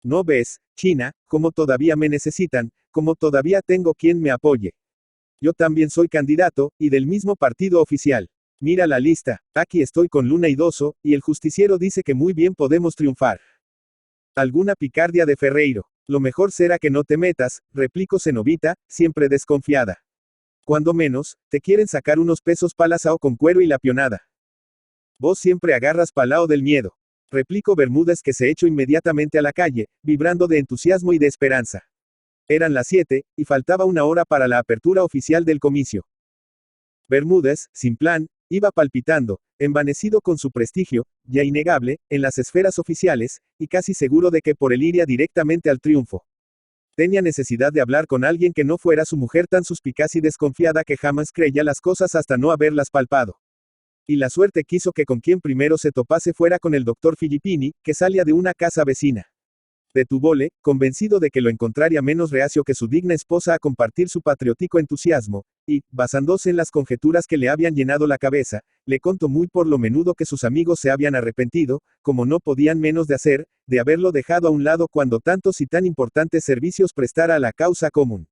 ¿No ves, China, cómo todavía me necesitan, cómo todavía tengo quien me apoye? Yo también soy candidato, y del mismo partido oficial. Mira la lista, aquí estoy con Luna y Doso, y el justiciero dice que muy bien podemos triunfar. Alguna picardia de Ferreiro. Lo mejor será que no te metas, replicó Cenobita, siempre desconfiada. Cuando menos, te quieren sacar unos pesos palasao con cuero y la pionada. Vos siempre agarras palao del miedo. Replicó Bermúdez, que se echó inmediatamente a la calle, vibrando de entusiasmo y de esperanza. Eran las 7, y faltaba una hora para la apertura oficial del comicio. Bermúdez, sin plan, iba palpitando, envanecido con su prestigio, ya innegable, en las esferas oficiales, y casi seguro de que por él iría directamente al triunfo. Tenía necesidad de hablar con alguien que no fuera su mujer tan suspicaz y desconfiada que jamás creía las cosas hasta no haberlas palpado. Y la suerte quiso que con quien primero se topase fuera con el doctor Filippini, que salía de una casa vecina. Detúvole, convencido de que lo encontraría menos reacio que su digna esposa a compartir su patriótico entusiasmo, y, basándose en las conjeturas que le habían llenado la cabeza, le contó muy por lo menudo que sus amigos se habían arrepentido, como no podían menos de hacer, de haberlo dejado a un lado cuando tantos y tan importantes servicios prestara a la causa común.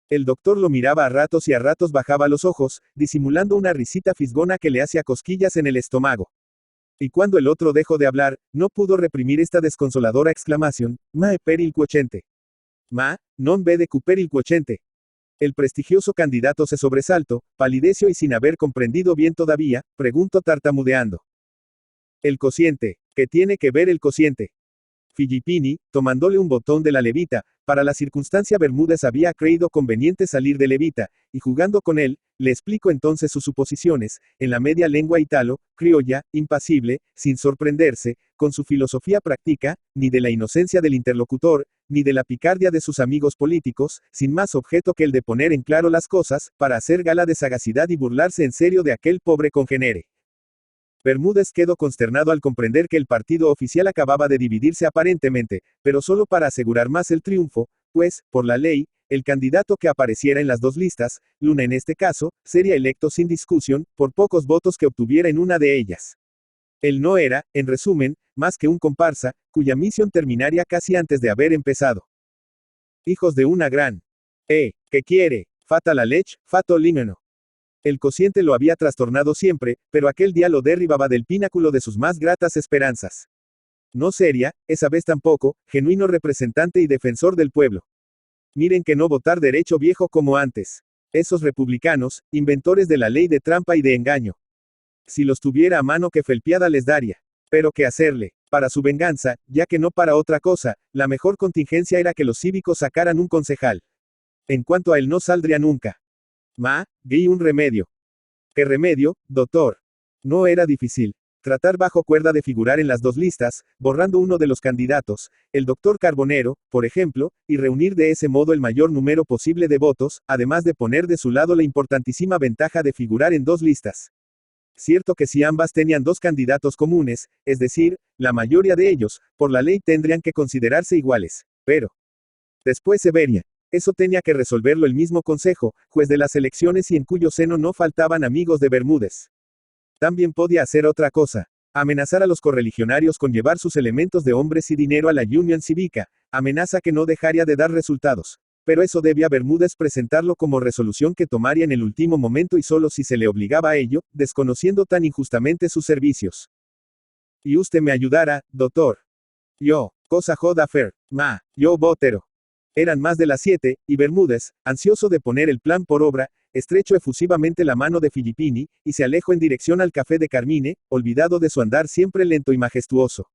El doctor lo miraba a ratos y a ratos bajaba los ojos, disimulando una risita fisgona que le hacía cosquillas en el estómago. Y cuando el otro dejó de hablar, no pudo reprimir esta desconsoladora exclamación: «Mae per il quochente». «Ma, non vede per il quochente». El prestigioso candidato se sobresaltó, palideció y sin haber comprendido bien todavía, preguntó tartamudeando. «El cociente, ¿qué tiene que ver el cociente?» Filippini, tomándole un botón de la levita, para la circunstancia Bermúdez había creído conveniente salir de levita, y jugando con él, le explicó entonces sus suposiciones, en la media lengua italo, criolla, impasible, sin sorprenderse, con su filosofía práctica, ni de la inocencia del interlocutor, ni de la picardia de sus amigos políticos, sin más objeto que el de poner en claro las cosas, para hacer gala de sagacidad y burlarse en serio de aquel pobre congenere. Bermúdez quedó consternado al comprender que el partido oficial acababa de dividirse aparentemente, pero solo para asegurar más el triunfo, pues, por la ley, el candidato que apareciera en las dos listas, Luna en este caso, sería electo sin discusión, por pocos votos que obtuviera en una de ellas. Él no era, en resumen, más que un comparsa, cuya misión terminaría casi antes de haber empezado. Hijos de una gran. ¿Qué quiere? Fata la lech, fato límeno. El cociente lo había trastornado siempre, pero aquel día lo derribaba del pináculo de sus más gratas esperanzas. No sería, esa vez tampoco, genuino representante y defensor del pueblo. Miren que no votar derecho viejo como antes. Esos republicanos, inventores de la ley de trampa y de engaño. Si los tuviera a mano que felpiada les daría. Pero qué hacerle, para su venganza, ya que no para otra cosa, la mejor contingencia era que los cívicos sacaran un concejal. En cuanto a él no saldría nunca. Vi un remedio. ¿Qué remedio, doctor? No era difícil. Tratar bajo cuerda de figurar en las dos listas, borrando uno de los candidatos, el doctor Carbonero, por ejemplo, y reunir de ese modo el mayor número posible de votos, además de poner de su lado la importantísima ventaja de figurar en dos listas. Cierto que si ambas tenían dos candidatos comunes, es decir, la mayoría de ellos, por la ley tendrían que considerarse iguales, pero después se vería. Eso tenía que resolverlo el mismo Consejo, juez de las elecciones y en cuyo seno no faltaban amigos de Bermúdez. También podía hacer otra cosa. Amenazar a los correligionarios con llevar sus elementos de hombres y dinero a la Unión Cívica, amenaza que no dejaría de dar resultados. Pero eso debía Bermúdez presentarlo como resolución que tomaría en el último momento y solo si se le obligaba a ello, desconociendo tan injustamente sus servicios. Y usted me ayudará, doctor. Yo, cosa joda fer, yo votero. Eran más de las 7, y Bermúdez, ansioso de poner el plan por obra, estrechó efusivamente la mano de Filippini, y se alejó en dirección al café de Carmine, olvidado de su andar siempre lento y majestuoso.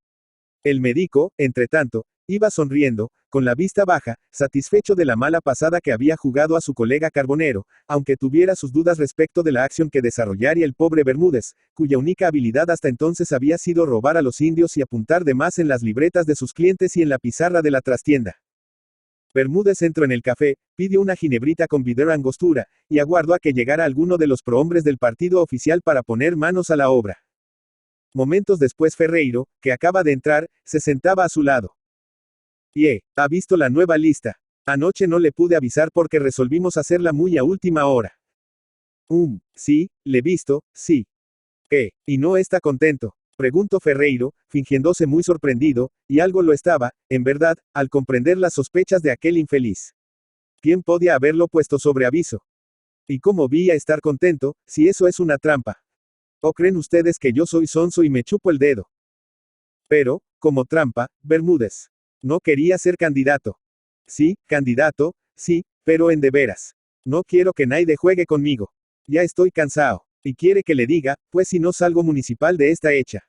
El médico, entretanto, iba sonriendo, con la vista baja, satisfecho de la mala pasada que había jugado a su colega Carbonero, aunque tuviera sus dudas respecto de la acción que desarrollaría el pobre Bermúdez, cuya única habilidad hasta entonces había sido robar a los indios y apuntar de más en las libretas de sus clientes y en la pizarra de la trastienda. Bermúdez entró en el café, pidió una ginebrita con vidrio angostura, y aguardó a que llegara alguno de los prohombres del partido oficial para poner manos a la obra. Momentos después Ferreiro, que acaba de entrar, se sentaba a su lado. ¿Ha visto la nueva lista? Anoche no le pude avisar porque resolvimos hacerla muy a última hora. Sí, le he visto, sí. ¿Qué? ¿Y no está contento? Preguntó Ferreiro, fingiéndose muy sorprendido, y algo lo estaba, en verdad, al comprender las sospechas de aquel infeliz. ¿Quién podía haberlo puesto sobre aviso? ¿Y cómo vi a estar contento, si eso es una trampa? ¿O creen ustedes que yo soy sonso y me chupo el dedo? Pero, como trampa, Bermúdez. No quería ser candidato. Sí, candidato, sí, pero en de veras. No quiero que nadie juegue conmigo. Ya estoy cansado. Y quiere que le diga, pues si no salgo municipal de esta hecha.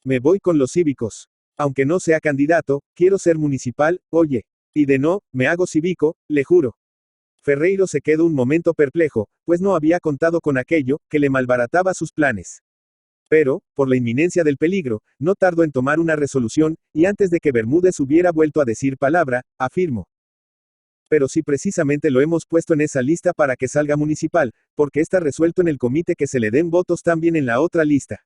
Me voy con los cívicos. Aunque no sea candidato, quiero ser municipal, oye. Y de no, me hago cívico, le juro. Ferreiro se quedó un momento perplejo, pues no había contado con aquello, que le malbarataba sus planes. Pero, por la inminencia del peligro, no tardó en tomar una resolución, y antes de que Bermúdez hubiera vuelto a decir palabra, afirmó. Pero si precisamente lo hemos puesto en esa lista para que salga municipal, porque está resuelto en el comité que se le den votos también en la otra lista.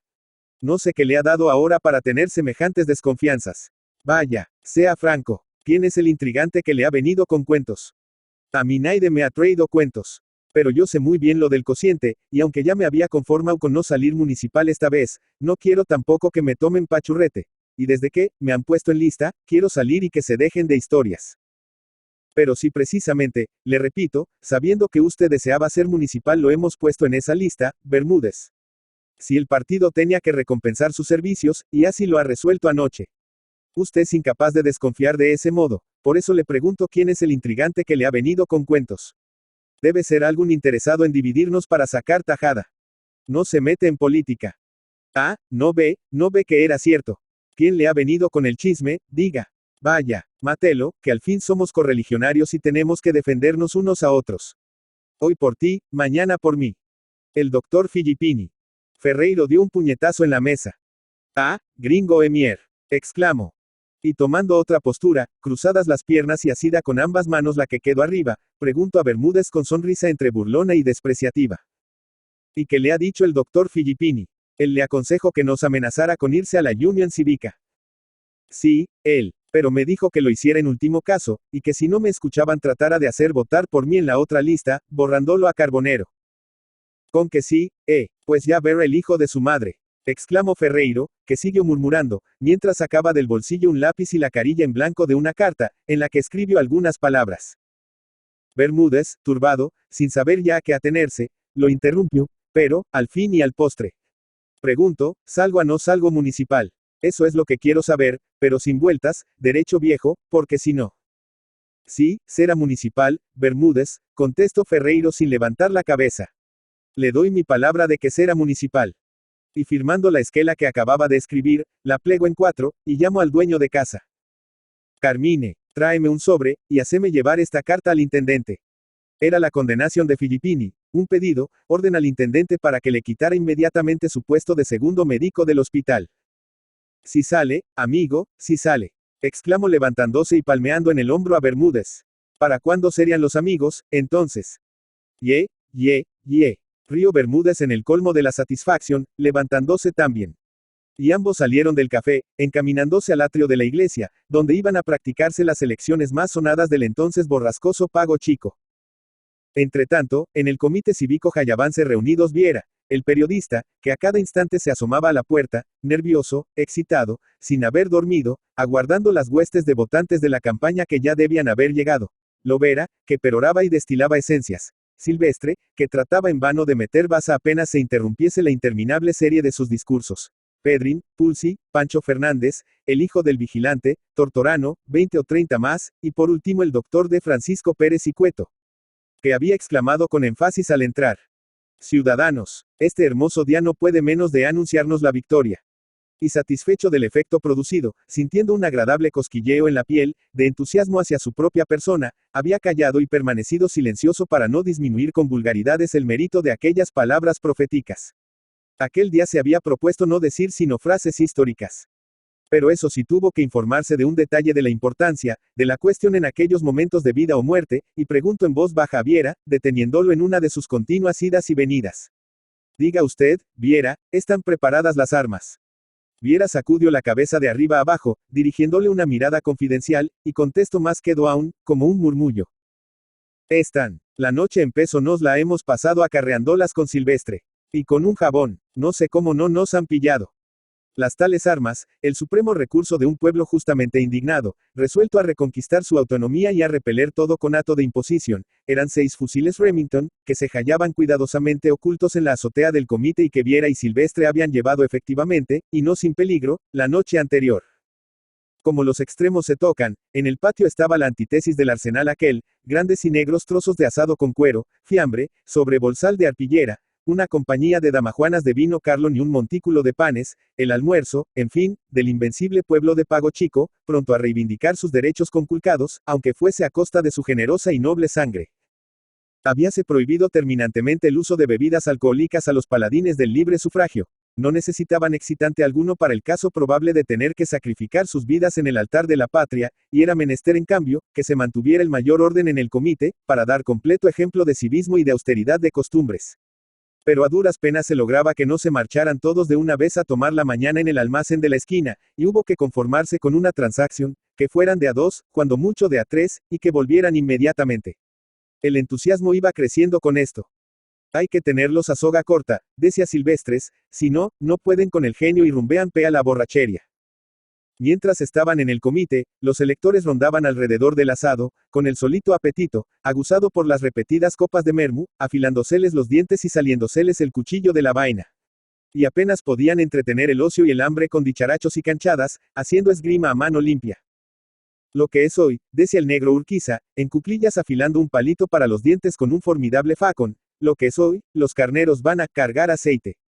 No sé qué le ha dado ahora para tener semejantes desconfianzas. Vaya, sea franco, ¿quién es el intrigante que le ha venido con cuentos? A mí nadie me ha traído cuentos. Pero yo sé muy bien lo del cociente, y aunque ya me había conformado con no salir municipal esta vez, no quiero tampoco que me tomen pachurrete. Y desde que me han puesto en lista, quiero salir y que se dejen de historias. Pero si precisamente, le repito, sabiendo que usted deseaba ser municipal lo hemos puesto en esa lista, Bermúdez. Si el partido tenía que recompensar sus servicios, y así lo ha resuelto anoche. Usted es incapaz de desconfiar de ese modo, por eso le pregunto quién es el intrigante que le ha venido con cuentos. Debe ser algún interesado en dividirnos para sacar tajada. No se mete en política. Ah, no ve que era cierto. ¿Quién le ha venido con el chisme? Diga. Vaya, mátelo, que al fin somos correligionarios y tenemos que defendernos unos a otros. Hoy por ti, mañana por mí. El doctor Filippini. Ferreiro dio un puñetazo en la mesa. Ah, gringo Emier. Exclamó. Y tomando otra postura, cruzadas las piernas y asida con ambas manos la que quedó arriba, preguntó a Bermúdez con sonrisa entre burlona y despreciativa. ¿Y qué le ha dicho el doctor Filippini? Él le aconsejó que nos amenazara con irse a la Unión Cívica. Sí, él. Pero me dijo que lo hiciera en último caso, y que si no me escuchaban tratara de hacer votar por mí en la otra lista, borrándolo a Carbonero. Con que sí, pues ya verá el hijo de su madre. Exclamó Ferreiro, que siguió murmurando, mientras sacaba del bolsillo un lápiz y la carilla en blanco de una carta, en la que escribió algunas palabras. Bermúdez, turbado, sin saber ya a qué atenerse, lo interrumpió, pero, al fin y al postre. Pregunto, ¿salgo a no salgo municipal? Eso es lo que quiero saber, pero sin vueltas, derecho viejo, porque si no. Sí, será municipal, Bermúdez, contestó Ferreiro sin levantar la cabeza. Le doy mi palabra de que será municipal. Y firmando la esquela que acababa de escribir, la plego en 4, y llamo al dueño de casa. Carmine, tráeme un sobre, y haceme llevar esta carta al intendente. Era la condenación de Filippini, un pedido, orden al intendente para que le quitara inmediatamente su puesto de segundo médico del hospital. Si sale, amigo, si sale. Exclamó levantándose y palmeando en el hombro a Bermúdez. ¿Para cuándo serían los amigos, entonces? Ye. Río Bermúdez en el colmo de la satisfacción, levantándose también. Y ambos salieron del café, encaminándose al atrio de la iglesia, donde iban a practicarse las elecciones más sonadas del entonces borrascoso Pago Chico. Entretanto, en el comité cívico Jayabanse reunidos Viera, el periodista, que a cada instante se asomaba a la puerta, nervioso, excitado, sin haber dormido, aguardando las huestes de votantes de la campaña que ya debían haber llegado. Lovera, que peroraba y destilaba esencias. Silvestre, que trataba en vano de meter baza apenas se interrumpiese la interminable serie de sus discursos. Pedrin, Pulsi, Pancho Fernández, el hijo del vigilante, Tortorano, 20 o 30 más, y por último el doctor de Francisco Pérez y Cueto, que había exclamado con énfasis al entrar. Ciudadanos, este hermoso día no puede menos de anunciarnos la victoria. Y satisfecho del efecto producido, sintiendo un agradable cosquilleo en la piel, de entusiasmo hacia su propia persona, había callado y permanecido silencioso para no disminuir con vulgaridades el mérito de aquellas palabras proféticas. Aquel día se había propuesto no decir sino frases históricas. Pero eso sí tuvo que informarse de un detalle de la importancia, de la cuestión en aquellos momentos de vida o muerte, y preguntó en voz baja a Viera, deteniéndolo en una de sus continuas idas y venidas. Diga usted, Viera, ¿están preparadas las armas? Viera sacudió la cabeza de arriba abajo, dirigiéndole una mirada confidencial, y contestó más quedó aún, como un murmullo. Están. La noche empezó nos la hemos pasado acarreándolas con Silvestre. Y con un jabón. No sé cómo no nos han pillado. Las tales armas, el supremo recurso de un pueblo justamente indignado, resuelto a reconquistar su autonomía y a repeler todo conato de imposición, eran 6 fusiles Remington, que se hallaban cuidadosamente ocultos en la azotea del comité y que Viera y Silvestre habían llevado efectivamente, y no sin peligro, la noche anterior. Como los extremos se tocan, en el patio estaba la antítesis del arsenal aquel, grandes y negros trozos de asado con cuero, fiambre, sobre bolsal de arpillera, una compañía de damajuanas de vino Carlon y un montículo de panes, el almuerzo, en fin, del invencible pueblo de Pago Chico, pronto a reivindicar sus derechos conculcados, aunque fuese a costa de su generosa y noble sangre. Habíase prohibido terminantemente el uso de bebidas alcohólicas a los paladines del libre sufragio. No necesitaban excitante alguno para el caso probable de tener que sacrificar sus vidas en el altar de la patria, y era menester en cambio, que se mantuviera el mayor orden en el comité, para dar completo ejemplo de civismo y de austeridad de costumbres. Pero a duras penas se lograba que no se marcharan todos de una vez a tomar la mañana en el almacén de la esquina, y hubo que conformarse con una transacción, que fueran de a 2, cuando mucho de a 3, y que volvieran inmediatamente. El entusiasmo iba creciendo con esto. Hay que tenerlos a soga corta, decía Silvestres, si no, no pueden con el genio y rumbean pea la borracheria. Mientras estaban en el comité, los electores rondaban alrededor del asado, con el solito apetito, aguzado por las repetidas copas de mermu, afilándoseles los dientes y saliéndoseles el cuchillo de la vaina. Y apenas podían entretener el ocio y el hambre con dicharachos y canchadas, haciendo esgrima a mano limpia. Lo que es hoy, decía el negro Urquiza, en cuclillas afilando un palito para los dientes con un formidable facón, lo que es hoy, los carneros van a cargar aceite.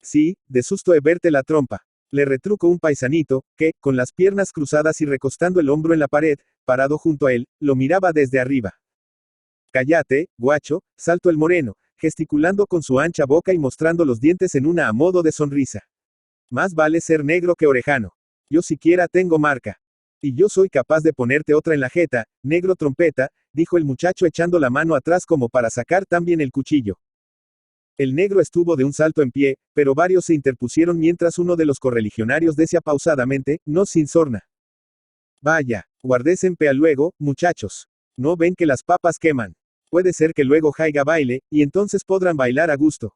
Sí, de susto he verte la trompa. Le retrucó un paisanito, que, con las piernas cruzadas y recostando el hombro en la pared, parado junto a él, lo miraba desde arriba. Cállate, guacho, saltó el moreno, gesticulando con su ancha boca y mostrando los dientes en una a modo de sonrisa. Más vale ser negro que orejano. Yo siquiera tengo marca. Y yo soy capaz de ponerte otra en la jeta, negro trompeta, dijo el muchacho echando la mano atrás como para sacar también el cuchillo. El negro estuvo de un salto en pie, pero varios se interpusieron mientras uno de los correligionarios decía pausadamente, no sin sorna. Vaya, guardése en pea luego, muchachos. ¿No ven que las papas queman? Puede ser que luego haiga baile, y entonces podrán bailar a gusto.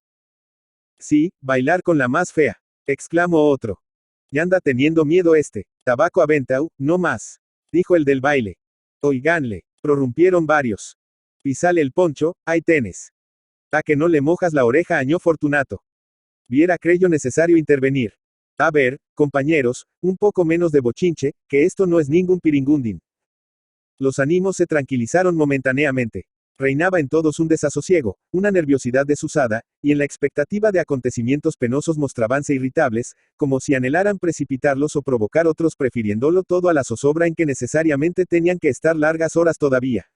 Sí, bailar con la más fea, exclamó otro. Ya anda teniendo miedo este. Tabaco aventau, no más. Dijo el del baile. Oiganle, prorrumpieron varios. Pisale el poncho, ahí tenés. A que no le mojas la oreja, añó Fortunato. Viera creyó necesario intervenir. A ver, compañeros, un poco menos de bochinche, que esto no es ningún piringundín. Los ánimos se tranquilizaron momentáneamente. Reinaba en todos un desasosiego, una nerviosidad desusada, y en la expectativa de acontecimientos penosos mostrábanse irritables, como si anhelaran precipitarlos o provocar otros prefiriéndolo todo a la zozobra en que necesariamente tenían que estar largas horas todavía.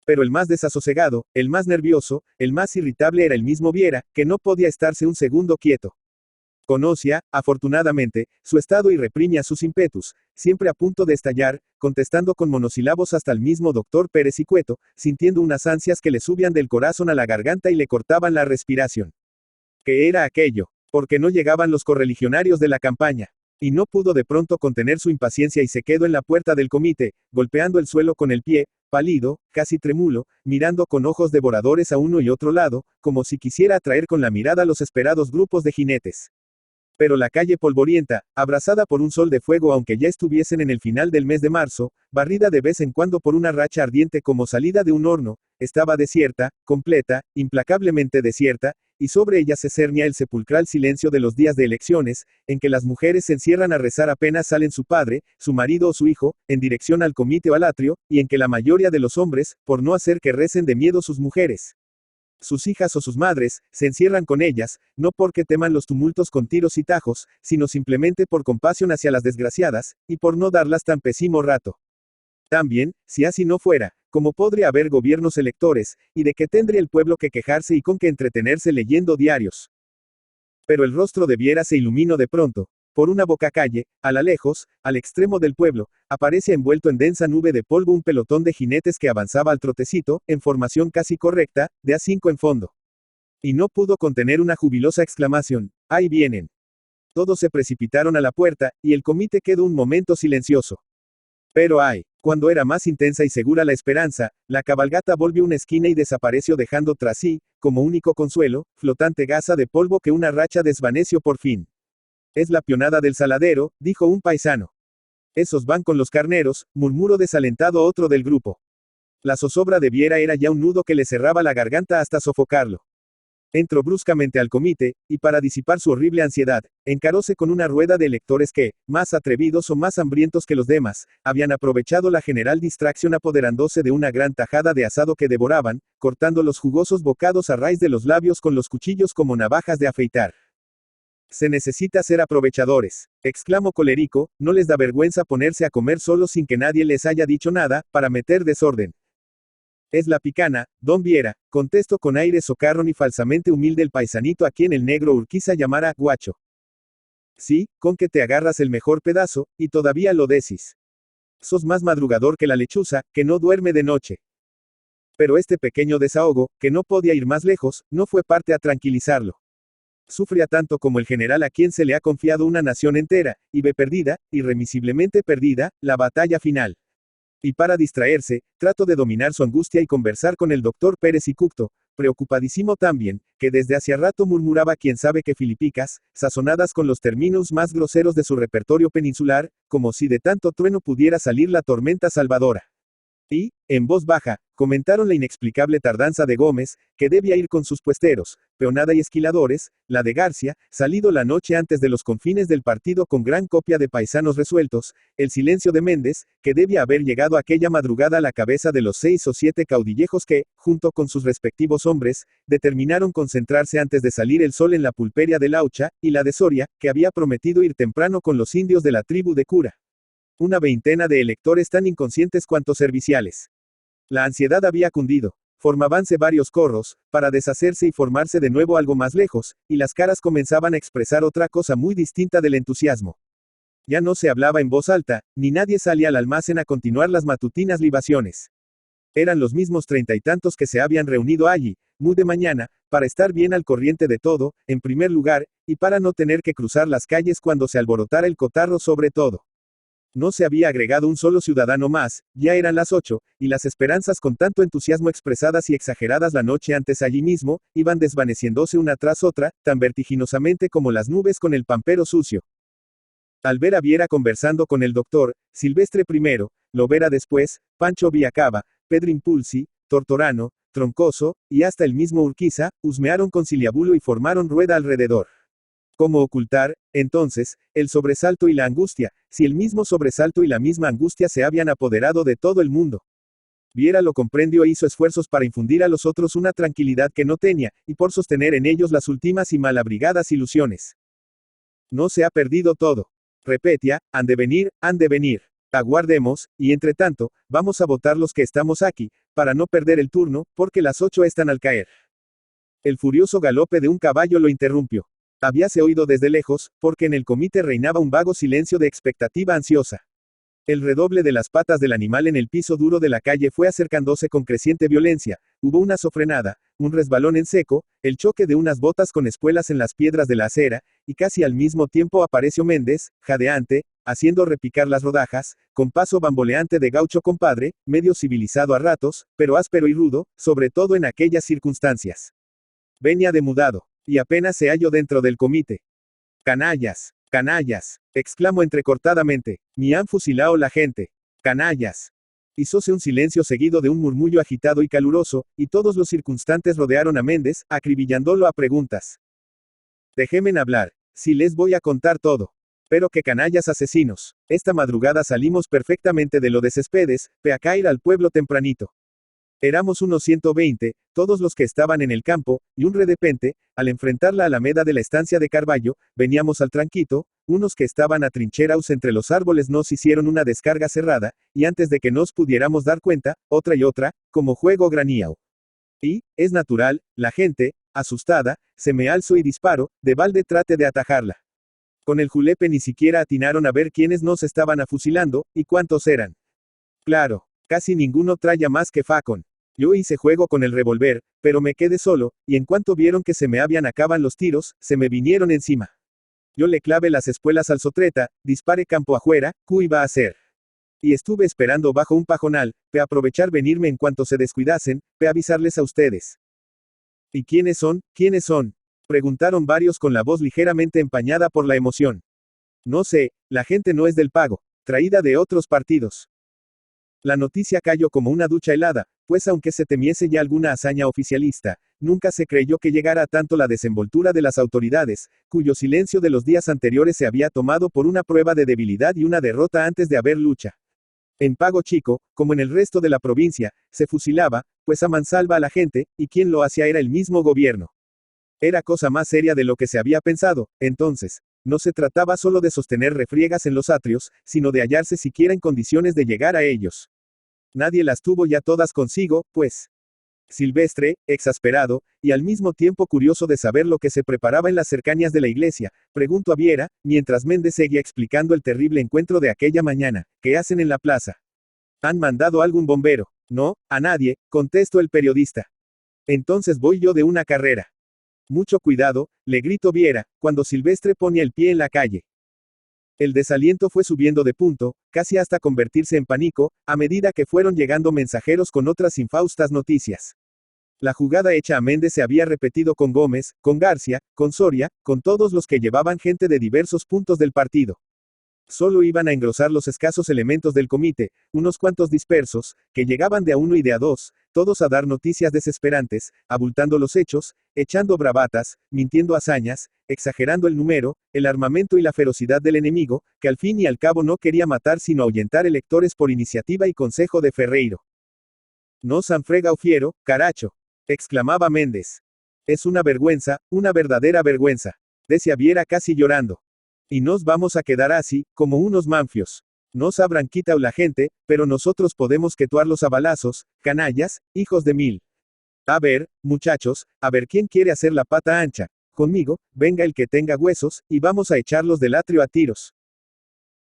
Pero el más desasosegado, el más nervioso, el más irritable era el mismo Viera, que no podía estarse un segundo quieto. Conocía, afortunadamente, su estado y reprimía sus ímpetus, siempre a punto de estallar, contestando con monosílabos hasta el mismo doctor Pérez y Cueto, sintiendo unas ansias que le subían del corazón a la garganta y le cortaban la respiración. ¿Qué era aquello? Porque no llegaban los correligionarios de la campaña. Y no pudo de pronto contener su impaciencia y se quedó en la puerta del comité, golpeando el suelo con el pie, pálido, casi trémulo, mirando con ojos devoradores a uno y otro lado, como si quisiera atraer con la mirada los esperados grupos de jinetes. Pero la calle polvorienta, abrasada por un sol de fuego aunque ya estuviesen en el final del mes de marzo, barrida de vez en cuando por una racha ardiente como salida de un horno, estaba desierta, completa, implacablemente desierta, y sobre ella se cernía el sepulcral silencio de los días de elecciones, en que las mujeres se encierran a rezar apenas salen su padre, su marido o su hijo, en dirección al comité o al atrio, y en que la mayoría de los hombres, por no hacer que recen de miedo sus mujeres, sus hijas o sus madres, se encierran con ellas, no porque teman los tumultos con tiros y tajos, sino simplemente por compasión hacia las desgraciadas, y por no darlas tan pésimo rato. También, si así no fuera, ¿cómo podría haber gobiernos electores, y de qué tendría el pueblo que quejarse y con qué entretenerse leyendo diarios? Pero el rostro de Viera se iluminó de pronto. Por una bocacalle, a la lejos, al extremo del pueblo, aparece envuelto en densa nube de polvo un pelotón de jinetes que avanzaba al trotecito, en formación casi correcta, de a 5 en fondo. Y no pudo contener una jubilosa exclamación, ¡ahí vienen! Todos se precipitaron a la puerta, y el comité quedó un momento silencioso. Pero ay, cuando era más intensa y segura la esperanza, la cabalgata volvió una esquina y desapareció dejando tras sí, como único consuelo, flotante gasa de polvo que una racha desvaneció por fin. Es la pionada del saladero, dijo un paisano. Esos van con los carneros, murmuró desalentado otro del grupo. La zozobra de Viera era ya un nudo que le cerraba la garganta hasta sofocarlo. Entró bruscamente al comité, y para disipar su horrible ansiedad, encaróse con una rueda de electores que, más atrevidos o más hambrientos que los demás, habían aprovechado la general distracción apoderándose de una gran tajada de asado que devoraban, cortando los jugosos bocados a raíz de los labios con los cuchillos como navajas de afeitar. Se necesita ser aprovechadores, exclamó colérico, no les da vergüenza ponerse a comer solos sin que nadie les haya dicho nada, para meter desorden. Es la picana, don Viera, contestó con aire socarrón y falsamente humilde el paisanito a quien el negro Urquiza llamara guacho. Sí, con que te agarras el mejor pedazo, y todavía lo decís. Sos más madrugador que la lechuza, que no duerme de noche. Pero este pequeño desahogo, que no podía ir más lejos, no fue parte a tranquilizarlo. Sufría tanto como el general a quien se le ha confiado una nación entera, y ve perdida, irremisiblemente perdida, la batalla final. Y para distraerse, trato de dominar su angustia y conversar con el doctor Pérez y Cucto, preocupadísimo también, que desde hacía rato murmuraba quién sabe qué filipicas, sazonadas con los términos más groseros de su repertorio peninsular, como si de tanto trueno pudiera salir la tormenta salvadora. Y, en voz baja, comentaron la inexplicable tardanza de Gómez, que debía ir con sus puesteros, Peonada y Esquiladores, la de García, salido la noche antes de los confines del partido con gran copia de paisanos resueltos, el silencio de Méndez, que debía haber llegado aquella madrugada a la cabeza de los 6 o 7 caudillejos que, junto con sus respectivos hombres, determinaron concentrarse antes de salir el sol en la pulperia de Laucha, y la de Soria, que había prometido ir temprano con los indios de la tribu de Cura. Una veintena de electores tan inconscientes cuanto serviciales. La ansiedad había cundido. Formábanse varios corros, para deshacerse y formarse de nuevo algo más lejos, y las caras comenzaban a expresar otra cosa muy distinta del entusiasmo. Ya no se hablaba en voz alta, ni nadie salía al almacén a continuar las matutinas libaciones. Eran los mismos 30 y tantos que se habían reunido allí, muy de mañana, para estar bien al corriente de todo, en primer lugar, y para no tener que cruzar las calles cuando se alborotara el cotarro sobre todo. No se había agregado un solo ciudadano más, ya eran las 8, y las esperanzas con tanto entusiasmo expresadas y exageradas la noche antes allí mismo, iban desvaneciéndose una tras otra, tan vertiginosamente como las nubes con el pampero sucio. Al ver a Viera conversando con el doctor, Silvestre primero, Lovera después, Pancho Villacaba, Pedro Impulsi, Tortorano, Troncoso, y hasta el mismo Urquiza, husmearon conciliabulo y formaron rueda alrededor. ¿Cómo ocultar, entonces, el sobresalto y la angustia, si el mismo sobresalto y la misma angustia se habían apoderado de todo el mundo? Viera lo comprendió e hizo esfuerzos para infundir a los otros una tranquilidad que no tenía, y por sostener en ellos las últimas y malabrigadas ilusiones. No se ha perdido todo. Repetia, han de venir, han de venir. Aguardemos, y entre tanto, vamos a votar los que estamos aquí, para no perder el turno, porque las 8 están al caer. El furioso galope de un caballo lo interrumpió. Habíase oído desde lejos, porque en el comité reinaba un vago silencio de expectativa ansiosa. El redoble de las patas del animal en el piso duro de la calle fue acercándose con creciente violencia, hubo una sofrenada, un resbalón en seco, el choque de unas botas con espuelas en las piedras de la acera, y casi al mismo tiempo apareció Méndez, jadeante, haciendo repicar las rodajas, con paso bamboleante de gaucho compadre, medio civilizado a ratos, pero áspero y rudo, sobre todo en aquellas circunstancias. Venía demudado. Y apenas se halló dentro del comité. Canallas, canallas, exclamó entrecortadamente, me han fusilado la gente. Canallas. Hizóse un silencio seguido de un murmullo agitado y caluroso, y todos los circunstantes rodearon a Méndez, acribillándolo a preguntas. Déjenme hablar, si les voy a contar todo. Pero que canallas asesinos. Esta madrugada salimos perfectamente de lo de Céspedes, pe a caer al pueblo tempranito. Éramos unos 120, todos los que estaban en el campo, y un redepente, al enfrentar la alameda de la estancia de Carballo, veníamos al tranquito, unos que estaban atrincherados entre los árboles nos hicieron una descarga cerrada, y antes de que nos pudiéramos dar cuenta, otra y otra, como juego graníao. Y, es natural, la gente, asustada, se me alzó y disparo, de balde trate de atajarla. Con el julepe ni siquiera atinaron a ver quiénes nos estaban afusilando, y cuántos eran. Claro, casi ninguno traía más que facón. Yo hice juego con el revólver, pero me quedé solo, y en cuanto vieron que se me habían acabado los tiros, se me vinieron encima. Yo le clavé las espuelas al sotreta, dispare campo afuera, ¿qué iba a hacer? Y estuve esperando bajo un pajonal, pe aprovechar venirme en cuanto se descuidasen, pe avisarles a ustedes. ¿Y quiénes son? ¿Quiénes son? Preguntaron varios con la voz ligeramente empañada por la emoción. No sé, la gente no es del pago, traída de otros partidos. La noticia cayó como una ducha helada, pues aunque se temiese ya alguna hazaña oficialista, nunca se creyó que llegara a tanto la desenvoltura de las autoridades, cuyo silencio de los días anteriores se había tomado por una prueba de debilidad y una derrota antes de haber lucha. En Pago Chico, como en el resto de la provincia, se fusilaba, pues a mansalva a la gente, y quien lo hacía era el mismo gobierno. Era cosa más seria de lo que se había pensado, entonces. No se trataba solo de sostener refriegas en los atrios, sino de hallarse siquiera en condiciones de llegar a ellos. Nadie las tuvo ya todas consigo, pues. Silvestre, exasperado, y al mismo tiempo curioso de saber lo que se preparaba en las cercanías de la iglesia, preguntó a Viera, mientras Méndez seguía explicando el terrible encuentro de aquella mañana, ¿qué hacen en la plaza? ¿Han mandado algún bombero? No, a nadie, contestó el periodista. Entonces voy yo de una carrera. Mucho cuidado, le gritó Viera, cuando Silvestre ponía el pie en la calle. El desaliento fue subiendo de punto, casi hasta convertirse en pánico, a medida que fueron llegando mensajeros con otras infaustas noticias. La jugada hecha a Méndez se había repetido con Gómez, con García, con Soria, con todos los que llevaban gente de diversos puntos del partido. Solo iban a engrosar los escasos elementos del comité, unos cuantos dispersos, que llegaban de a uno y de a dos, todos a dar noticias desesperantes, abultando los hechos, echando bravatas, mintiendo hazañas, exagerando el número, el armamento y la ferocidad del enemigo, que al fin y al cabo no quería matar sino ahuyentar electores por iniciativa y consejo de Ferreiro. No Sanfrega o fiero, caracho, exclamaba Méndez. Es una vergüenza, una verdadera vergüenza, decía Viera casi llorando. Y nos vamos a quedar así, como unos manfios. Nos habrán quitado la gente, pero nosotros podemos quetuarlos a balazos, canallas, hijos de mil. A ver, muchachos, a ver quién quiere hacer la pata ancha. Conmigo, venga el que tenga huesos, y vamos a echarlos del atrio a tiros.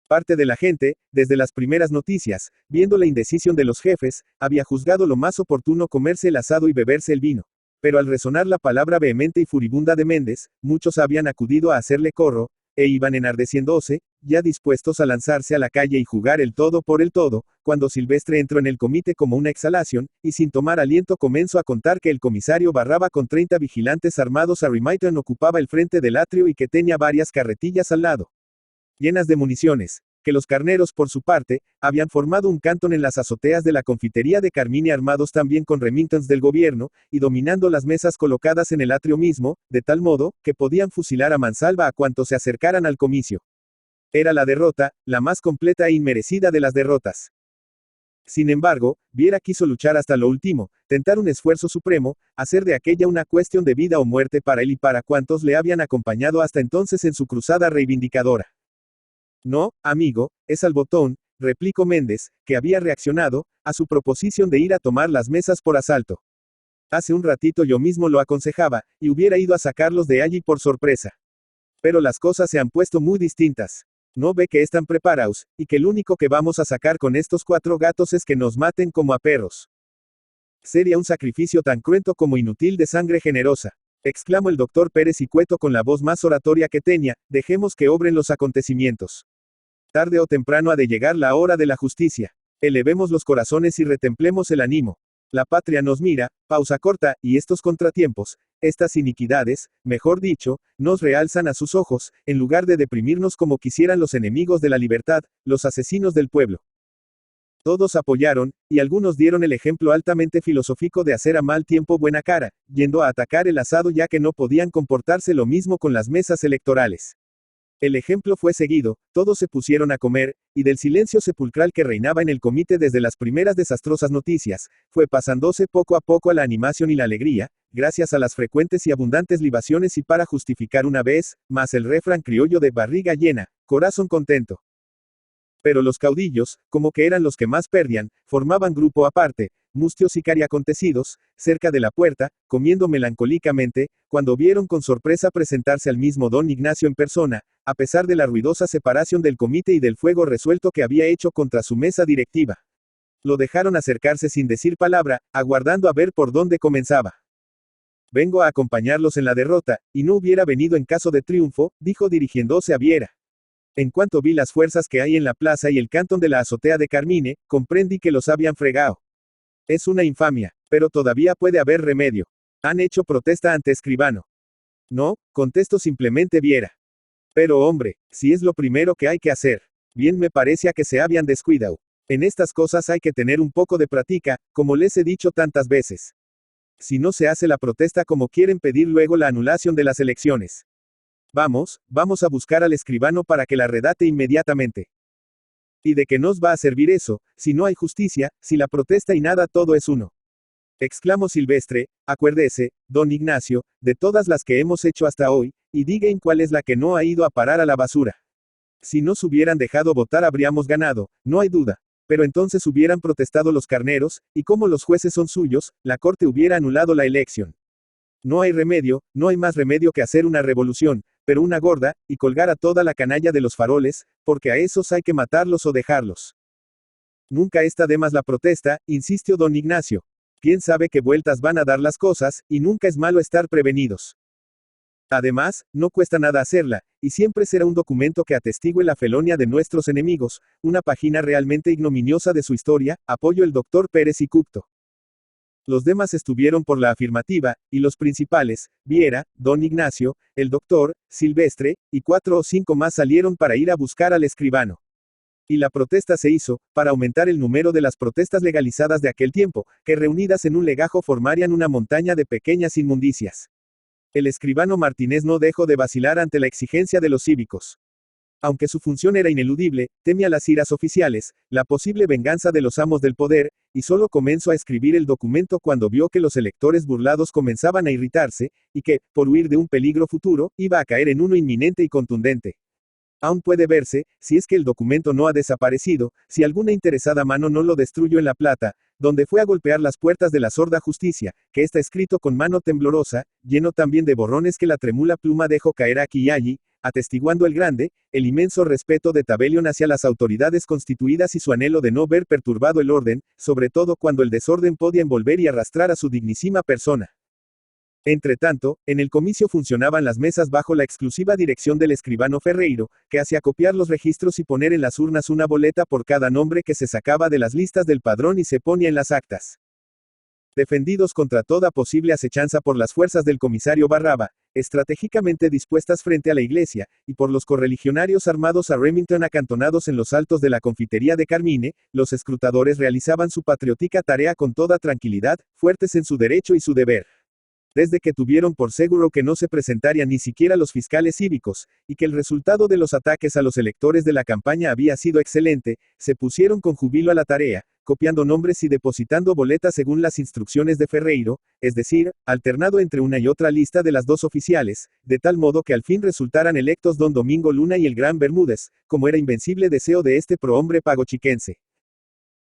Parte de la gente, desde las primeras noticias, viendo la indecisión de los jefes, había juzgado lo más oportuno comerse el asado y beberse el vino. Pero al resonar la palabra vehemente y furibunda de Méndez, muchos habían acudido a hacerle corro, e iban enardeciéndose, ya dispuestos a lanzarse a la calle y jugar el todo por el todo, cuando Silvestre entró en el comité como una exhalación, y sin tomar aliento comenzó a contar que el comisario Barraba con 30 vigilantes armados a Remington ocupaba el frente del atrio y que tenía varias carretillas al lado, llenas de municiones, que los carneros por su parte, habían formado un cantón en las azoteas de la confitería de Carmine armados también con Remingtons del gobierno, y dominando las mesas colocadas en el atrio mismo, de tal modo, que podían fusilar a mansalva a cuantos se acercaran al comicio. Era la derrota, la más completa e inmerecida de las derrotas. Sin embargo, Viera quiso luchar hasta lo último, tentar un esfuerzo supremo, hacer de aquella una cuestión de vida o muerte para él y para cuantos le habían acompañado hasta entonces en su cruzada reivindicadora. No, amigo, es al botón, replicó Méndez, que había reaccionado, a su proposición de ir a tomar las mesas por asalto. Hace un ratito yo mismo lo aconsejaba, y hubiera ido a sacarlos de allí por sorpresa. Pero las cosas se han puesto muy distintas. No ve que están preparados, y que el único que vamos a sacar con estos 4 gatos es que nos maten como a perros. Sería un sacrificio tan cruento como inútil de sangre generosa, exclamó el doctor Pérez y Cueto con la voz más oratoria que tenía, dejemos que obren los acontecimientos. Tarde o temprano ha de llegar la hora de la justicia. Elevemos los corazones y retemplemos el ánimo. La patria nos mira, pausa corta, y estos contratiempos, estas iniquidades, mejor dicho, nos realzan a sus ojos, en lugar de deprimirnos como quisieran los enemigos de la libertad, los asesinos del pueblo. Todos apoyaron, y algunos dieron el ejemplo altamente filosófico de hacer a mal tiempo buena cara, yendo a atacar el asado ya que no podían comportarse lo mismo con las mesas electorales. El ejemplo fue seguido, todos se pusieron a comer, y del silencio sepulcral que reinaba en el comité desde las primeras desastrosas noticias, fue pasándose poco a poco a la animación y la alegría, gracias a las frecuentes y abundantes libaciones y para justificar una vez, más el refrán criollo de barriga llena, corazón contento. Pero los caudillos, como que eran los que más perdían, formaban grupo aparte, mustios y cariacontecidos, cerca de la puerta, comiendo melancólicamente, cuando vieron con sorpresa presentarse al mismo don Ignacio en persona, a pesar de la ruidosa separación del comité y del fuego resuelto que había hecho contra su mesa directiva. Lo dejaron acercarse sin decir palabra, aguardando a ver por dónde comenzaba. Vengo a acompañarlos en la derrota, y no hubiera venido en caso de triunfo, dijo dirigiéndose a Viera. En cuanto vi las fuerzas que hay en la plaza y el cantón de la azotea de Carmine, comprendí que los habían fregado. Es una infamia, pero todavía puede haber remedio. Han hecho protesta ante escribano. No, contesto simplemente Viera. Pero hombre, si es lo primero que hay que hacer. Bien me parecía que se habían descuidado. En estas cosas hay que tener un poco de práctica, como les he dicho tantas veces. Si no se hace la protesta como quieren pedir luego la anulación de las elecciones. Vamos a buscar al escribano para que la redacte inmediatamente. ¿Y de qué nos va a servir eso, si no hay justicia, si la protesta y nada todo es uno? Exclamó Silvestre, acuérdese, don Ignacio, de todas las que hemos hecho hasta hoy, y diga en cuál es la que no ha ido a parar a la basura. Si nos hubieran dejado votar habríamos ganado, no hay duda. Pero entonces hubieran protestado los carneros, y como los jueces son suyos, la corte hubiera anulado la elección. No hay remedio, no hay más remedio que hacer una revolución, pero una gorda, y colgar a toda la canalla de los faroles, porque a esos hay que matarlos o dejarlos. Nunca está de más la protesta, insistió don Ignacio. ¿Quién sabe qué vueltas van a dar las cosas, y nunca es malo estar prevenidos? Además, no cuesta nada hacerla, y siempre será un documento que atestigue la felonia de nuestros enemigos, una página realmente ignominiosa de su historia, apoyó el doctor Pérez y Cupto. Los demás estuvieron por la afirmativa, y los principales, Viera, don Ignacio, el doctor, Silvestre, y 4 o 5 más salieron para ir a buscar al escribano. Y la protesta se hizo, para aumentar el número de las protestas legalizadas de aquel tiempo, que reunidas en un legajo formarían una montaña de pequeñas inmundicias. El escribano Martínez no dejó de vacilar ante la exigencia de los cívicos. Aunque su función era ineludible, temía las iras oficiales, la posible venganza de los amos del poder, y solo comenzó a escribir el documento cuando vio que los electores burlados comenzaban a irritarse, y que, por huir de un peligro futuro, iba a caer en uno inminente y contundente. Aún puede verse, si es que el documento no ha desaparecido, si alguna interesada mano no lo destruyó en La Plata, donde fue a golpear las puertas de la sorda justicia, que está escrito con mano temblorosa, lleno también de borrones que la trémula pluma dejó caer aquí y allí, atestiguando el inmenso respeto de Tabelión hacia las autoridades constituidas y su anhelo de no ver perturbado el orden, sobre todo cuando el desorden podía envolver y arrastrar a su dignísima persona. Entretanto, en el comicio funcionaban las mesas bajo la exclusiva dirección del escribano Ferreiro, que hacía copiar los registros y poner en las urnas una boleta por cada nombre que se sacaba de las listas del padrón y se ponía en las actas. Defendidos contra toda posible acechanza por las fuerzas del comisario Barraba, estratégicamente dispuestas frente a la iglesia, y por los correligionarios armados a Remington acantonados en los altos de la confitería de Carmine, los escrutadores realizaban su patriótica tarea con toda tranquilidad, fuertes en su derecho y su deber. Desde que tuvieron por seguro que no se presentarían ni siquiera los fiscales cívicos, y que el resultado de los ataques a los electores de la campaña había sido excelente, se pusieron con júbilo a la tarea, copiando nombres y depositando boletas según las instrucciones de Ferreiro, es decir, alternado entre una y otra lista de las dos oficiales, de tal modo que al fin resultaran electos don Domingo Luna y el Gran Bermúdez, como era invencible deseo de este prohombre pagochiquense.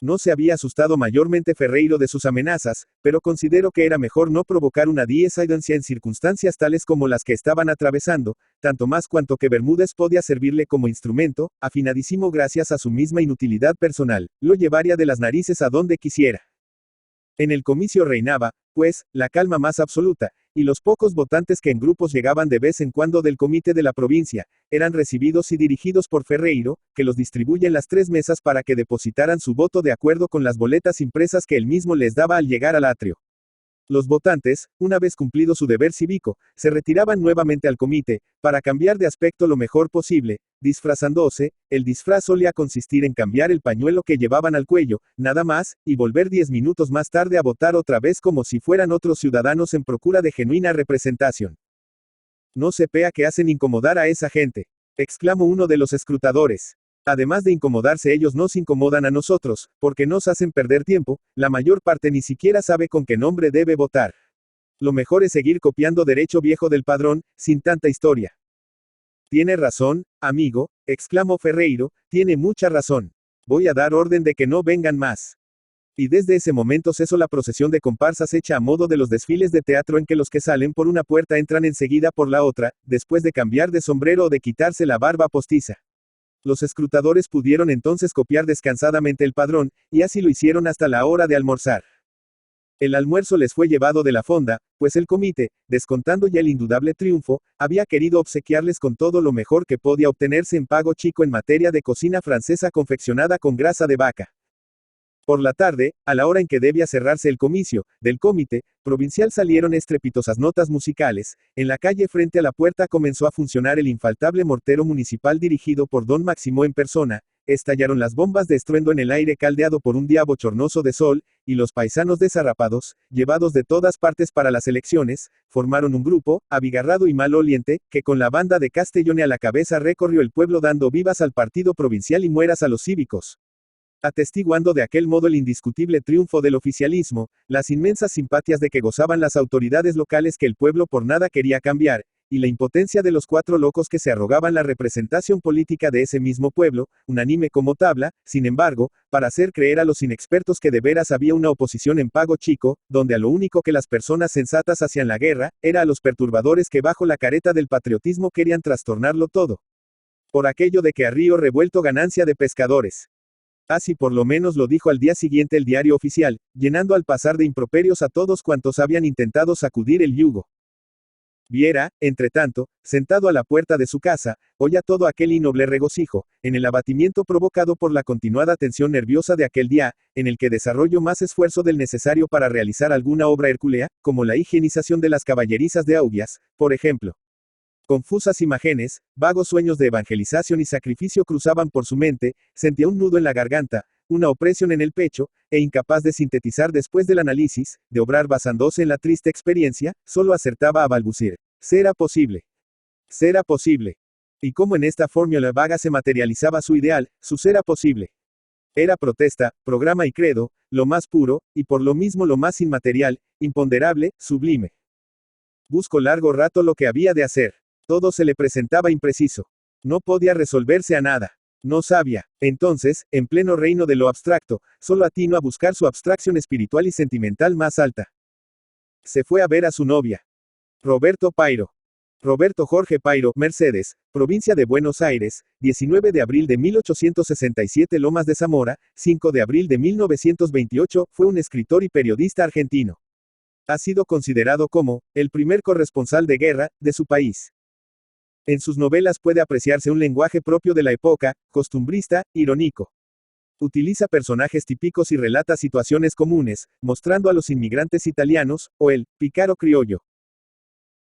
No se había asustado mayormente Ferreiro de sus amenazas, pero consideró que era mejor no provocar una diesidencia en circunstancias tales como las que estaban atravesando, tanto más cuanto que Bermúdez podía servirle como instrumento, afinadísimo gracias a su misma inutilidad personal, lo llevaría de las narices a donde quisiera. En el comicio reinaba, pues, la calma más absoluta, y los pocos votantes que en grupos llegaban de vez en cuando del comité de la provincia, eran recibidos y dirigidos por Ferreiro, que los distribuye en las 3 mesas para que depositaran su voto de acuerdo con las boletas impresas que él mismo les daba al llegar al atrio. Los votantes, una vez cumplido su deber cívico, se retiraban nuevamente al comité, para cambiar de aspecto lo mejor posible, disfrazándose. El disfraz solía consistir en cambiar el pañuelo que llevaban al cuello, nada más, y volver 10 minutos más tarde a votar otra vez como si fueran otros ciudadanos en procura de genuina representación. No se pea que hacen incomodar a esa gente, exclamó uno de los escrutadores. Además de incomodarse ellos nos incomodan a nosotros, porque nos hacen perder tiempo, la mayor parte ni siquiera sabe con qué nombre debe votar. Lo mejor es seguir copiando derecho viejo del padrón, sin tanta historia. Tiene razón, amigo, exclamó Ferreiro, tiene mucha razón. Voy a dar orden de que no vengan más. Y desde ese momento cesó la procesión de comparsas hecha a modo de los desfiles de teatro en que los que salen por una puerta entran enseguida por la otra, después de cambiar de sombrero o de quitarse la barba postiza. Los escrutadores pudieron entonces copiar descansadamente el padrón, y así lo hicieron hasta la hora de almorzar. El almuerzo les fue llevado de la fonda, pues el comité, descontando ya el indudable triunfo, había querido obsequiarles con todo lo mejor que podía obtenerse en pago chico en materia de cocina francesa confeccionada con grasa de vaca. Por la tarde, a la hora en que debía cerrarse el comicio, del comité provincial salieron estrepitosas notas musicales, en la calle frente a la puerta comenzó a funcionar el infaltable mortero municipal dirigido por don Máximo en persona, estallaron las bombas de estruendo en el aire caldeado por un día bochornoso de sol, y los paisanos desarrapados, llevados de todas partes para las elecciones, formaron un grupo, abigarrado y maloliente, que con la banda de Castellone a la cabeza recorrió el pueblo dando vivas al partido provincial y mueras a los cívicos, atestiguando de aquel modo el indiscutible triunfo del oficialismo, las inmensas simpatias de que gozaban las autoridades locales que el pueblo por nada quería cambiar, y la impotencia de los cuatro locos que se arrogaban la representación política de ese mismo pueblo, unánime como tabla, sin embargo, para hacer creer a los inexpertos que de veras había una oposición en pago chico, donde a lo único que las personas sensatas hacían la guerra, era a los perturbadores que bajo la careta del patriotismo querían trastornarlo todo. Por aquello de que a río revuelto ganancia de pescadores. Así por lo menos lo dijo al día siguiente el diario oficial, llenando al pasar de improperios a todos cuantos habían intentado sacudir el yugo. Viera, entretanto, sentado a la puerta de su casa, oía todo aquel innoble regocijo, en el abatimiento provocado por la continuada tensión nerviosa de aquel día, en el que desarrolló más esfuerzo del necesario para realizar alguna obra hercúlea, como la higienización de las caballerizas de Augias, por ejemplo. Confusas imágenes, vagos sueños de evangelización y sacrificio cruzaban por su mente, sentía un nudo en la garganta, una opresión en el pecho, e incapaz de sintetizar después del análisis, de obrar basándose en la triste experiencia, solo acertaba a balbucir. ¿Será posible? ¿Será posible? Y cómo en esta fórmula vaga se materializaba su ideal, su será posible. Era protesta, programa y credo, lo más puro, y por lo mismo lo más inmaterial, imponderable, sublime. Buscó largo rato lo que había de hacer. Todo se le presentaba impreciso. No podía resolverse a nada. No sabía. Entonces, en pleno reino de lo abstracto, solo atino a buscar su abstracción espiritual y sentimental más alta. Se fue a ver a su novia. Roberto Pairo. Roberto Jorge Pairo, Mercedes, provincia de Buenos Aires, 19 de abril de 1867 Lomas de Zamora, 5 de abril de 1928, fue un escritor y periodista argentino. Ha sido considerado como el primer corresponsal de guerra de su país. En sus novelas puede apreciarse un lenguaje propio de la época, costumbrista, irónico. Utiliza personajes típicos y relata situaciones comunes, mostrando a los inmigrantes italianos, o el pícaro criollo,